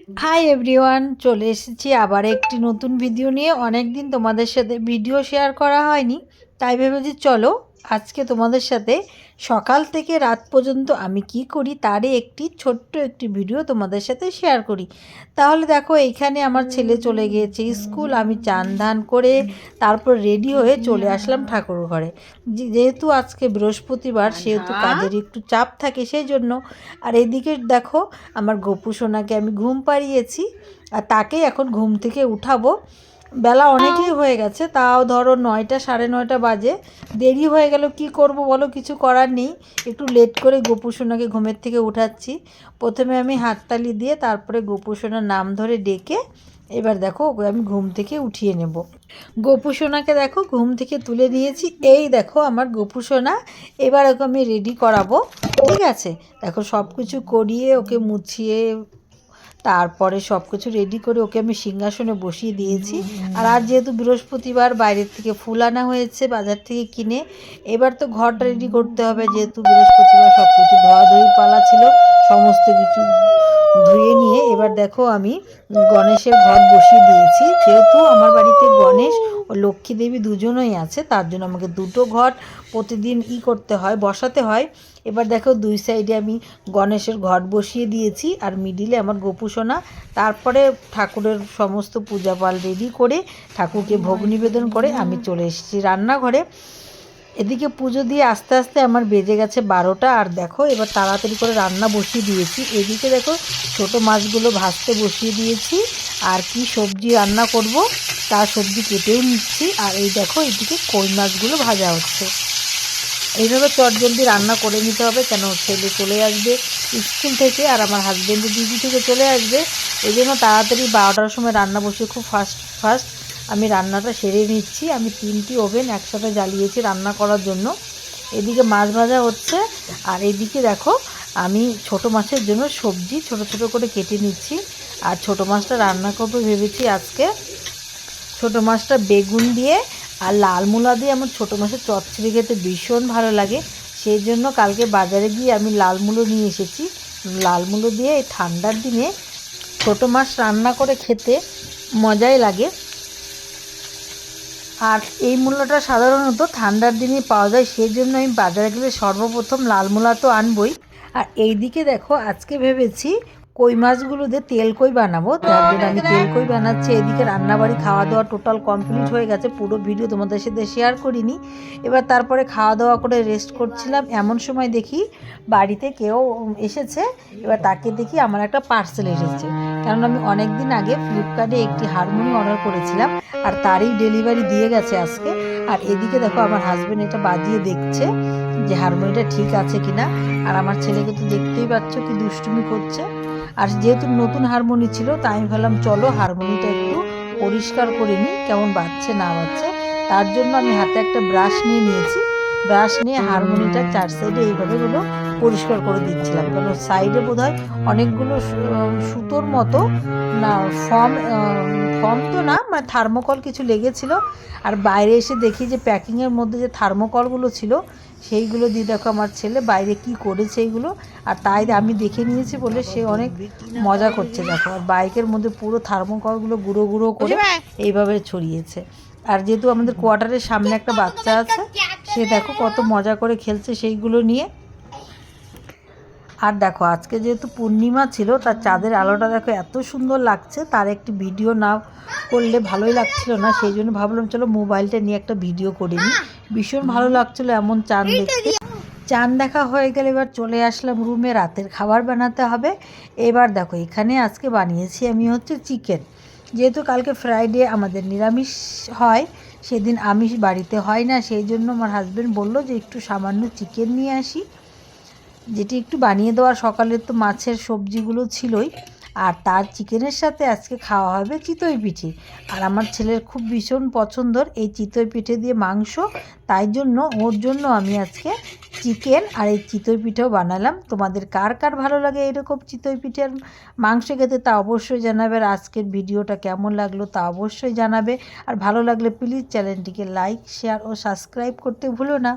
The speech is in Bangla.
হাই এভরিওয়ান, চলে এসেছি আবার একটি নতুন ভিডিও নিয়ে। অনেক দিন তোমাদের সাথে ভিডিও শেয়ার করা হয়নি, তাই ভেবেছি চলো আজকে তোমাদের সাথে সকাল থেকে রাত পর্যন্ত আমি কি করি তারই ছোট্ট একটি ভিডিও তোমাদের সাথে শেয়ার করি। তাহলে দেখো, এইখানে আমার ছেলে চলে গিয়েছে স্কুল। আমি চান ধান করে তারপর রেডি হয়ে চলে আসলাম ঠাকুর ঘরে। যেহেতু আজকে বৃহস্পতিবার, সেহেতু কাজের একটু চাপ থাকে সেই জন্য। আর এদিকে দেখো, আমার গপু সোনাকে আমি ঘুম পাড়িয়েছি আর তাকেই এখন ঘুম থেকে উঠাবো। বেলা অনেকই হয়ে গেছে, তাও ধরো 9টা 9:30 বাজে। দেরি হয়ে গেল, কি করব বলো, কিছু করার নেই। একটু লেট করে গপু সোনাকে ঘুমের থেকে উঠাচ্ছি। প্রথমে আমি হাততালি দিয়ে তারপরে গপু সোনার নাম ধরে ডেকে এবার দেখো ওকে আমি ঘুম থেকে উঠিয়ে নেব। গপু সোনাকে দেখো ঘুম থেকে তুলে নিয়েছি। এই দেখো আমার গপু সোনা, এবার ওকে আমি রেডি করাবো। ঠিক আছে, দেখো সব কিছু করিয়ে ওকে মুছিয়ে তারপরে সব কিছু রেডি করে ওকে আমি সিংহাসনে বসিয়ে দিয়েছি। আর আজ যেহেতু বৃহস্পতিবার, বাইরের থেকে ফুল আনা হয়েছে বাজার থেকে কিনে। এবার তো ঘরটা রেডি করতে হবে, যেহেতু বৃহস্পতিবার সব কিছু ধোয়াধুয়ির পালা ছিল। সমস্ত কিছু ধুয়ে নিয়ে এবার দেখো আমি গণেশের ঘট বসিয়ে দিয়েছি। যেহেতু আমার বাড়িতে গণেশ ও লক্ষ্মী দেবী দুজনেই আছে, তার জন্য আমাকে দুটো ঘট প্রতিদিন করতে হয়, বসাতে হয়। এবার দেখো দুই সাইডে আমি গণেশের ঘট বসিয়ে দিয়েছি আর মিডিলে আমার গপু সোনা। তারপরে ঠাকুরের সমস্ত পূজাপাল রেডি করে ঠাকুরকে ভোগ নিবেদন করে আমি চলে এসেছি রান্নাঘরে। এদিকে পুজো দিয়ে আস্তে আস্তে আমার বেজে গেছে 12টা। আর দেখো এবার তাড়াতাড়ি করে রান্না বসিয়ে দিয়েছি। এদিকে দেখো ছোট মাছগুলো ভাজতে বসিয়ে দিয়েছি। আর কি সবজি রান্না করব তার সবজি কেটেও নিচ্ছি। আর এই দেখো এদিকে কই মাছগুলো ভাজা হচ্ছে। এইভাবে চটজলদি রান্না করে নিতে হবে, কেন ছেলে চলে আসবে স্কুল থেকে আর আমার হাজব্যান্ডের ডিউটি থেকে চলে আসবে। এই জন্য তাড়াতাড়ি 12টার সময় রান্না বসে খুব ফাস্ট আমি রান্নাটা সেরে নিচ্ছি। আমি 3টি ওভেন একসাথে জ্বালিয়েছি রান্না করার জন্য। এদিকে মাছ ভাজা হচ্ছে আর এদিকে দেখো আমি ছোট মাছের জন্য সবজি ছোট ছোট করে কেটে নিচ্ছি। আর ছোট মাছটা রান্না করবো ভেবেছি আজকে। ছোট মাছটা বেগুন দিয়ে আর লাল মূলা দিয়ে আমার ছোটো মাছের চচ্চড়ি খেতে ভীষণ ভালো লাগে। সেই জন্য কালকে বাজারে গিয়ে আমি লাল মূলো নিয়ে এসেছি। লাল মূলো দিয়ে এই ঠান্ডার দিনে ছোটো মাছ রান্না করে খেতে মজাই লাগে। আর এই মূলাটা সাধারণত ঠান্ডার দিনে পাওয়া যায়, সেই জন্য আমি বাজারে গেলে সর্বপ্রথম লাল মূলা তো আনবই। আর এই দিকে দেখো আজকে ভেবেছি কই মাছগুলো দিয়ে তেল কই বানাবো, তার জন্য আমি তেল কই বানাচ্ছি। এদিকে রান্নাবাড়ি খাওয়া দাওয়া টোটাল কমপ্লিট হয়ে গেছে, পুরো ভিডিও তোমাদের সাথে শেয়ার করিনি। এবার তারপরে খাওয়া দাওয়া করে রেস্ট করছিলাম, এমন সময় দেখি বাড়িতে কেউ এসেছে। এবার তাকে দেখি আমার একটা পার্সেল এসেছে, কারণ আমি অনেক দিন আগে ফ্লিপকার্টে একটি হারমোনি অর্ডার করেছিলাম আর তারই ডেলিভারি দিয়ে গেছে আজকে। আর এদিকে দেখো আমার হাজব্যান্ড এটা বাজিয়ে দেখছে যে হারমোনিটা ঠিক আছে কিনা। আর আমার ছেলেকে তো দেখতেই পাচ্ছ কি দুষ্টুমি করছে। আর যেহেতু নতুন হারমোনি ছিল, তাই আমি ভাবলাম চলো হারমোনিটা একটু পরিষ্কার করে নিই, কেমন বাজছে না বাজছে। তার জন্য আমি হাতে একটা ব্রাশ নিয়ে নিয়েছি। ব্রাশ নিয়ে হারমোনিটার 4 সাইডে এইভাবে হলো পরিষ্কার করে দিচ্ছিলাম, কেন সাইডে বোধহয় অনেকগুলো সুতোর মতো, না ফর্ম ফর্ম তো না, মানে থার্মোকল কিছু লেগেছিল। আর বাইরে এসে দেখি যে প্যাকিংয়ের মধ্যে যে থার্মোকলগুলো ছিল সেইগুলো দিয়ে দেখো আমার ছেলে বাইরে কি করেছে এইগুলো। আর তাই আমি দেখে নিয়েছি বলে সে অনেক মজা করছে দেখো। আর বাইকের মধ্যে পুরো থার্মোকলগুলো গুঁড়ো গুঁড়ো করে এইভাবে ছড়িয়েছে। আর যেহেতু আমাদের কোয়ার্টারের সামনে একটা বাচ্চা আছে, সে দেখো কত মজা করে খেলছে সেইগুলো নিয়ে। আর দেখো আজকে যেহেতু পূর্ণিমা ছিল, তার চাঁদের আলোটা দেখো এত সুন্দর লাগছে, তার একটি ভিডিও না করলে ভালোই লাগছিল না। সেই জন্য ভাবলাম চলো মোবাইলটা নিয়ে একটা ভিডিও করে নিই। ভীষণ ভালো লাগছিলো এমন চাঁদ দেখতে। চাঁদ দেখা হয়ে গেলে এবার চলে আসলাম রুমে, রাতের খাবার বানাতে হবে। এবার দেখো এখানে আজকে বানিয়েছি আমি হচ্ছে চিকেন। যেহেতু কালকে ফ্রাইডে আমাদের নিরামিষ হয়, সেদিন আমিষ বাড়িতে হয় না, সেই জন্য আমার হাজব্যান্ড বললো যে একটু সামান্য চিকেন নিয়ে আসি, যেটি একটু বানিয়ে দেওয়ার। সকালের তো মাছের সবজিগুলো ছিলই, আর তার চিকেনের সাথে আজকে খাওয়া হবে চিতই পিঠে। আর আমার ছেলের খুব ভীষণ পছন্দর এই চিতই পিঠে দিয়ে মাংস, তাই জন্য ওর জন্য আমি আজকে চিকেন আর এই চিতই পিঠেও বানালাম। তোমাদের কার কার ভালো লাগে এরকম চিতই পিঠে আর মাংস খেতে তা অবশ্যই জানাবে। আর আজকের ভিডিওটা কেমন লাগলো তা অবশ্যই জানাবে। আর ভালো লাগলে প্লিজ চ্যানেলটিকে লাইক, শেয়ার ও সাবস্ক্রাইব করতে ভুলো না।